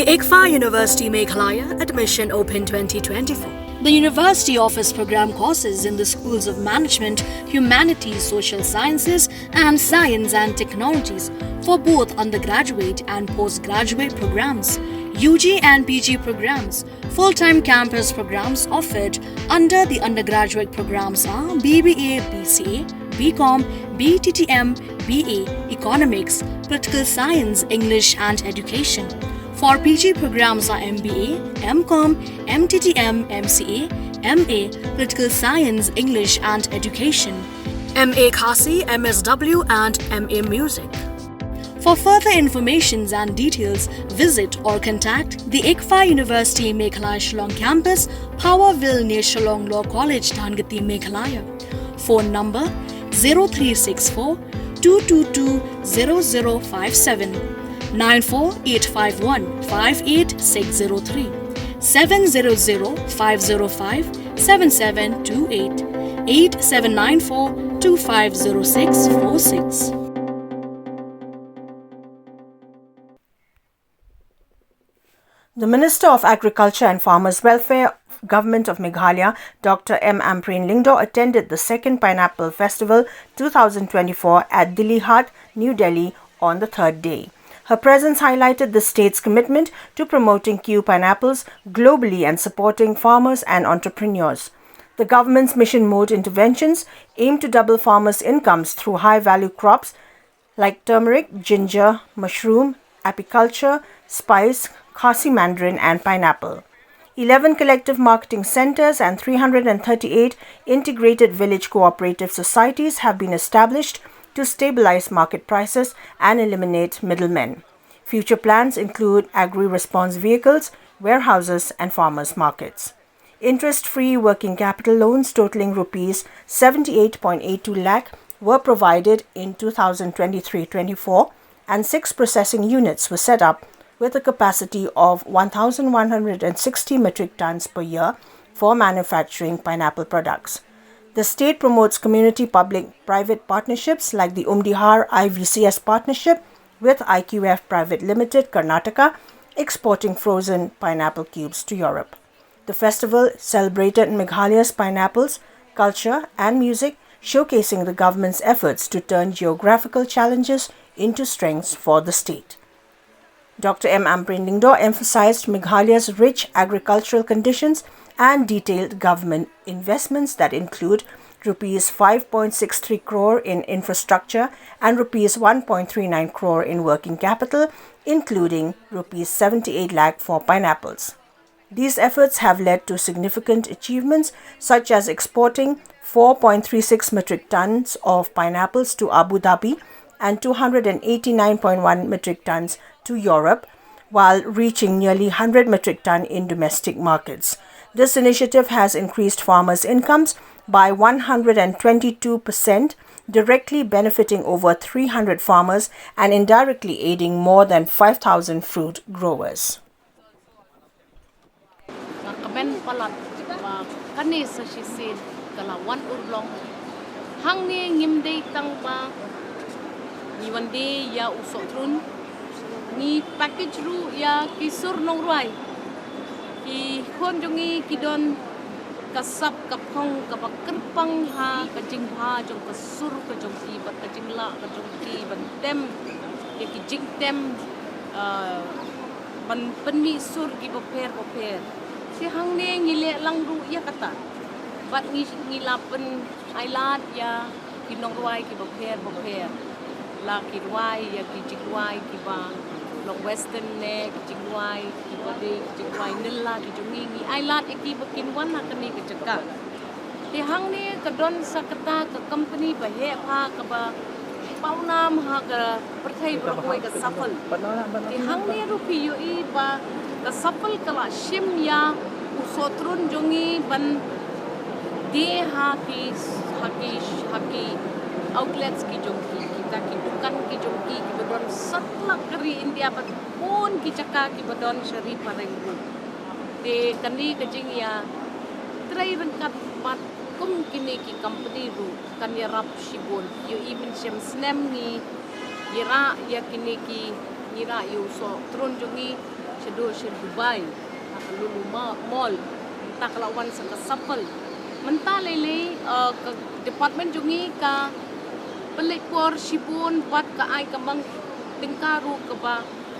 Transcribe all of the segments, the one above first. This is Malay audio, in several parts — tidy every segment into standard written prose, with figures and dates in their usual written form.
The ICFA University Meghalaya admission open 2024. The university offers program courses in the schools of management, humanities, social sciences, and science and technologies for both undergraduate and postgraduate programs, UG and PG programs. Full-time campus programs offered under the undergraduate programs are BBA, BCA, BCom, BTTM, BA, Economics, Political Science, English and Education. For PG programs are MBA, MCom, MTTM, MCA, MA, Political Science, English and Education, MA Khasi, MSW and MA Music. For further information and details, visit or contact the ICFA University Meghalaya Shillong Campus, Powerville near Shillong Law College, Dhangati, Meghalaya. Phone number 0364 222 0057 94851 58603 700 505 7728 8794 250646. The Minister of Agriculture and Farmers Welfare, Government of Meghalaya, Dr. Mazel Ampareen Lyngdoh, attended the second Pineapple Festival 2024 at Dilli Haat, New Delhi on the third day. Her presence highlighted the state's commitment to promoting Kew Pineapples globally and supporting farmers and entrepreneurs. The government's mission mode interventions aim to double farmers' incomes through high-value crops like turmeric, ginger, mushroom, apiculture, spice, Khasi mandarin and pineapple. 11 collective marketing centers and 338 integrated village cooperative societies have been established to stabilize market prices and eliminate middlemen. Future plans include agri-response vehicles, warehouses and farmers' markets. Interest-free working capital loans totaling Rs 78.82 lakh were provided in 2023-24 and 6 processing units were set up with a capacity of 1,160 metric tons per year for manufacturing pineapple products. The state promotes community public-private partnerships like the Umdihar IVCS partnership with IQF Private Limited, Karnataka, exporting frozen pineapple cubes to Europe. The festival celebrated Meghalaya's pineapples, culture and music, showcasing the government's efforts to turn geographical challenges into strengths for the state. Dr. Mazel Ampareen Lyngdoh emphasized Meghalaya's rich agricultural conditions and detailed government investments that include Rs 5.63 crore in infrastructure and Rs 1.39 crore in working capital, including Rs 78 lakh for pineapples. These efforts have led to significant achievements such as exporting 4.36 metric tons of pineapples to Abu Dhabi and 289.1 metric tons to Europe, while reaching nearly 100 metric ton in domestic markets. This initiative has increased farmers' incomes by 122%, directly benefiting over 300 farmers and indirectly aiding more than 5,000 fruit growers. Ni package ru ya kisur nong ruai ki khon jongi kidon kasap kapong kapakerpang ha kajing ha jong kasur ka jong ki bat kajing la ka jong ki ban tem ki jing tem ban penmi sur ki boper si hang ne ngile lang ru ya kata bat ngilapen ailat ya ki nong ruai ki boper la ki ruai ya ki jing ruai ki ba long western ne kijingwai kibode kijingwai nilla kijungi ailat eki bakin wan hakani kejaka ti hang ne kadon sakata ka company ba he pha ka ba paunam ha ka perthai broi ka safal ti hang ne rupi yo I ba ka safal kala shim ya usotrun jongi ban de ha ki haki outlets ki jongi ki dukan ki jongki ki badon satlak kari India bat pun ki caka ki badon syari parenggu de kani kajing ya trai rengkat mat kum kini ki company ru kan ya rap shibon yo ibn syam snem ni ira ya kini ki ira yo so tron jongi Shadow Shir Dubai, Lulu Mall, Menta kalawan sa kasapal. Menta lele department jungi ka pelik por shibun bat ka ay kamang tingkaru ka ba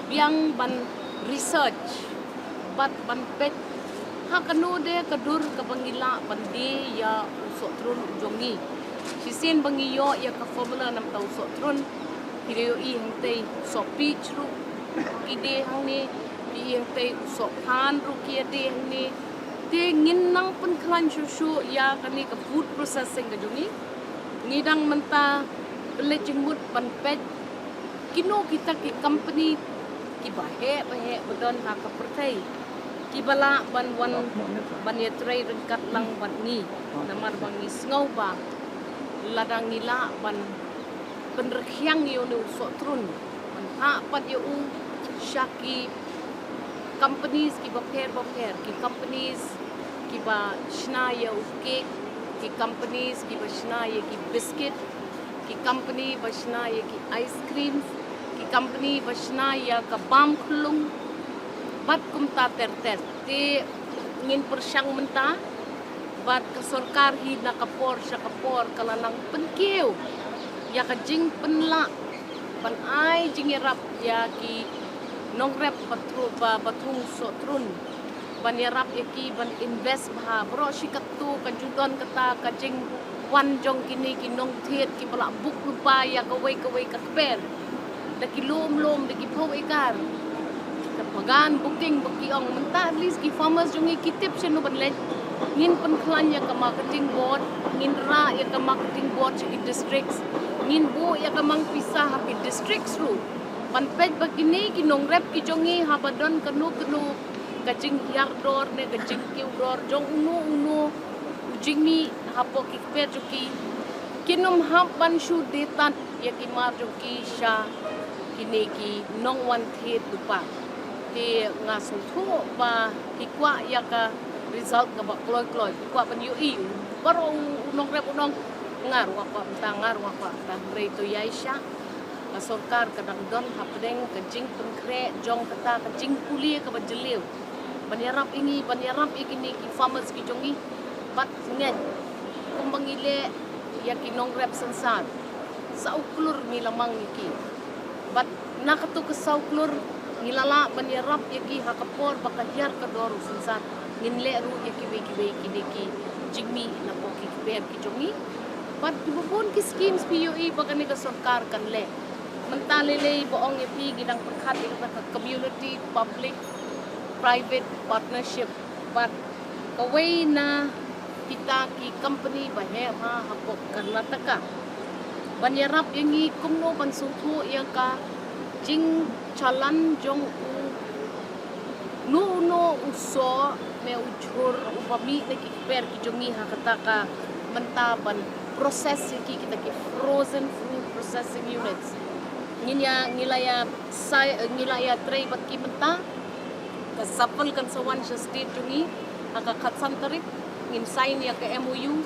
biang ban research bat ban pet ha kanu de kadur ka bangila bandi ya usok trun jongi sisen bangiyo ya ka formula nam tau usok trun hireyo I hangtei usok pitch ru ide hang ni I hangtei usok pan ru kia de hang ni de ngin nang pun klan shushu ya kani ka food processing ka jongi ngidang menta belejimut ban pet kino kita ki company ki bahe bedon ha ka pertai ki bala ban ya trai ringkat lang ban ni namar bang ni ngau ba ladang nila ban penrekhyang yo ne usok trun ban ha pat yo shaki companies ki baper ki companies ki ba shnaya cake ki companies ki ba shnaya ki biscuit ki company bashna ya ki ice cream ki company bashna ya ka bam khulung bat kumta ter te ngin persyang menta bat ka sarkar hi na kapor kala nang penkiu ya ka jing penla ban ai jing rap ya ki nong rap patru ba batung so trun ban ya rap ya ki ban invest ba bro shikatu ka judon kata ka jing wan jong kini kinong thiet ki bala buk lupa ya kawai ka kper da ki lom da ki pho ikar ka pagan booking ong menta at least ki farmers jong ki tip sino banle ngin pan khlan ya ka marketing board ngin ra ya ka marketing board sa districts ngin bu ya ka mang pisah ha ki districts ru pan pet bagini kinong rep ki jongi ha badon kanu ka jing yardor ne ka jing kiudor jong uno jingmi hapo ki per juki kinum hampan shu detan ya ki mar juki sha kini ki nong wan the dupa te ngasu thu ba ki kwa ya ka result ka ba kloi kwa pan yu I baro nong rep nong ngaru apa ta rei to yaisha ka sarkar kadang don hapdeng ka jing penkre jong kata ka jing kulie ka ba jeliu banyarap ikini ki farmers ki jongi bat ngen kumbangile ya kinong rep sensar sa uklur milamang iki bat nakatu ke sa uklur ngilala banyarap yaki hakapor bakahyar ka doru sensar nginle ru yaki ki jigmi na po ki ber ki jongi bat dibubun ki schemes PUE bakani ka sarkar kanle mentalele boong yapi gidang perkhat ka community public private partnership but kawai na kita ki company bahe ha hapok Karnataka banyarap yangi kumno bansuthu ya ka jing chalan jong no uso me ujur upami na ki per ki jongi ha kataka mentaban proses ki kita ki frozen food processing units ngilaya tray bat ki menta kasapal kan sawan sa state jongi aka khatsan tarik ngin sign ya ke MOU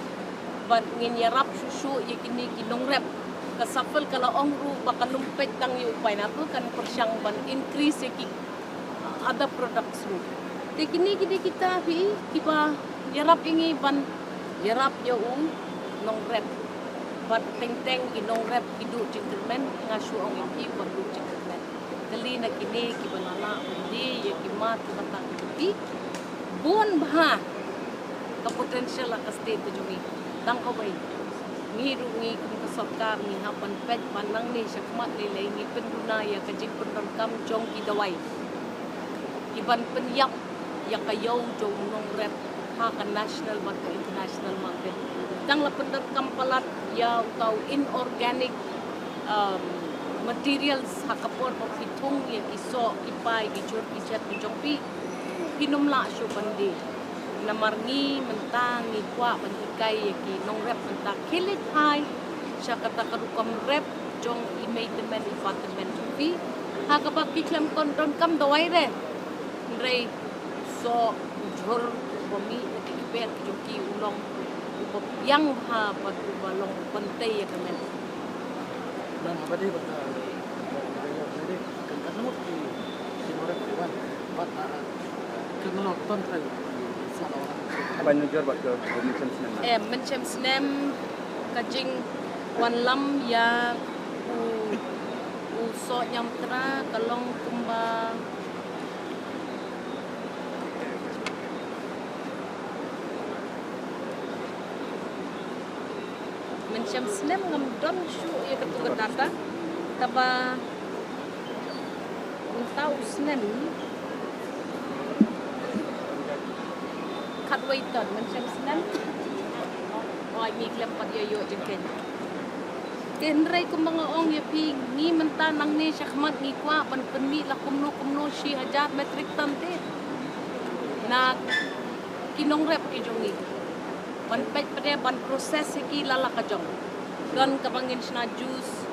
ban ngin yarap susu ya kini kinong rep kasapal kala ongru baka numpet tang yu pineapple kan persyang ban increase ya ki other products ru te kini kita hi kiba yarap ingi ban yarap ya nong rep ban teng kinong rep kidu gentleman ngasu ong ipi ban du gentleman kali na kini kibanala undi ya kimat kata ki bon bah ka potential ka state to jumi dang ko bai ngi kum ka sarkar ni hapan pet panang ni sakmat ni lai ngi penduna ya ka jing pendon kam jong ki dawai ki ban penyap ya ka yau jong nong rep ha ka national ban ka international market dang la pendon kam palat ya utau inorganic materials hakapor pa pitung ya kiso ipai gijur kijat jongpi pinumla syo pandi namarngi mentang ni kwa pantikai ya ki nong rep menta kilit hai sya kata karukam rep jong imay temen ifatemen jongpi hakapag kiklem kondon kam dawai re rei so jor bomi kiper jongki ulong yang ha patu balong pantai ya kemen dan apa dia jadi kan kan di sinorep kan Abang nujar buat ke macam senang. Macam senam kajing wan lam ya so nyam tra kalong kumba macam senam ngam don shu ya ketu data taba tahu senam kat waiton macam senam mi klempat yo jengken kenrai ko mga ong ya pi ni menta nang ne syakmat ni kwa pan penmi la kumno shi hajar metric ton te na kinong rep ki jongi pan pet pada pan proses ki lala ka jong don ka bangin sna juice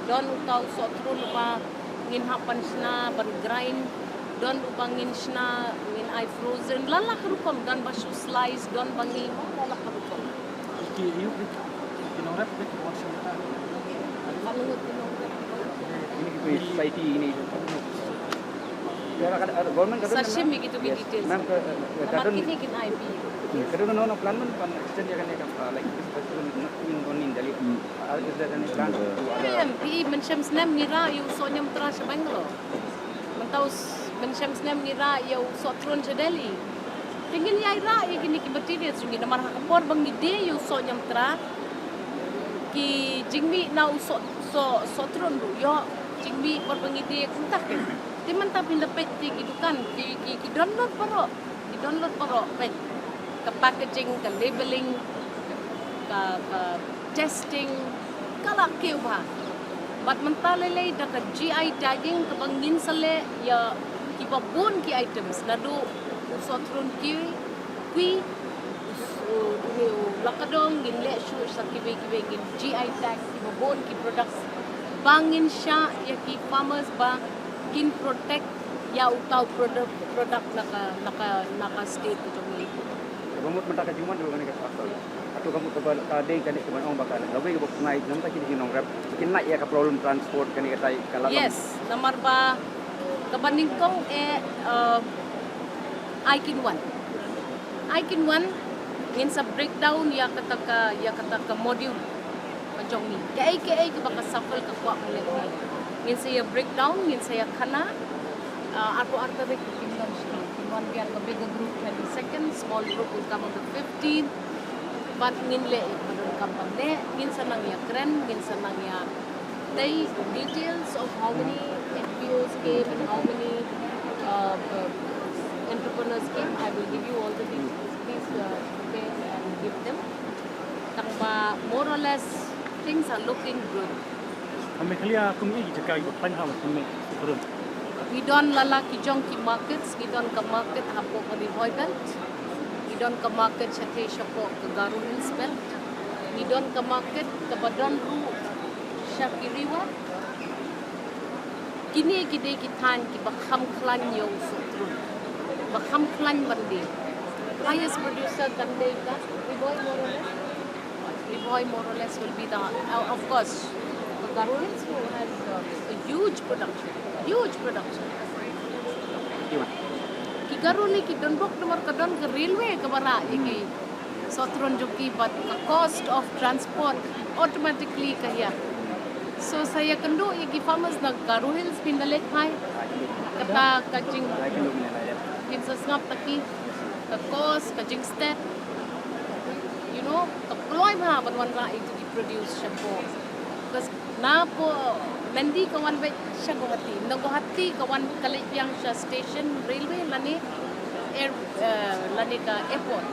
don utau sotrun pa ngin hapan sna ban grind don ubangin sna ngin I frozen lala ka rukom don basu slice don bangi lala ka rukom Kinong rep itu macam ini society ini. Government kadang sashimi gitu bi details. Ma'am kadang Makin kin IP. kadang no plan man pan extend ya kan like in on in Delhi. Is there any plan to other? MP mencam senam ngira you so nyam tra sa Bangalore. Mentau mencam senam ngira you so trun sa Delhi. Tingin ya ira ya gini ki materials ngi namar hakapor bang ide you so nyam tra ki jingmi na so trun ru yo jingmi por bang ide kuntak ke. Timan ta pindapat ti gitu kan ki download paro pet ka packaging ka labeling ka testing kala ke ba bat mentale le da ka GI tagging ka bangin sale ya ki babon ki items nadu sotrun ki lakadong gin le shu sa ki gin GI tag ki babon ki products bangin sha ya ki farmers ba kin protect ya utau product naka state to me Kamu mentaka juman dulu kan ke pasal. Atau kamu kebal kadeng kan ke manong bakal. Lalu ke sungai nampak kini kinong rap. Kena ya ke problem transport kan ke tai kalau. yes namar ba kabanding kong I can one ngin sa breakdown ya kata module macam ni kai ke baka shuffle ka kwa mole ngin saya breakdown ngin saya kana arto rek kingdom shi one we are a bigger group 20 seconds small group will come on the 15th but ngin le madon kampang ne ngin sanang ya kren ngin sanang ya they details of how many NPOs came and how many entrepreneurs came. I will give you all the details. Please prepare and give them. Takpa more or less things are looking good. Meghalaya kung igi jaga ibu plan ham kung turun. We don't lala kijong ki markets. We don't ka market hapo ka Rivoy belt. We don't ka market chate shapo ka Garu Hills belt. We don't ka market ka Badon Ru Shakiriwa. Kini gide kitan ki bakham klan yo sotrun. Bakham klan bandi. Highest producer kande ka Rivoy more or less will be the of course the Garu Hills who has a huge production. Ki Garuli ki Donbok nomor kadon ke railway ke bara iki sotrun joki but the cost of transport automatically kaya. So saya kendo iki farmers na Garu Hills pindalet pai kata kajing kinsa ngap taki ka cost kajing step you know ka ploy ba banwan ra itu di produce shampoo because na po Mendi kawan baik siya Guwahati kawan kalit yang siya station railway lani air lani ka airport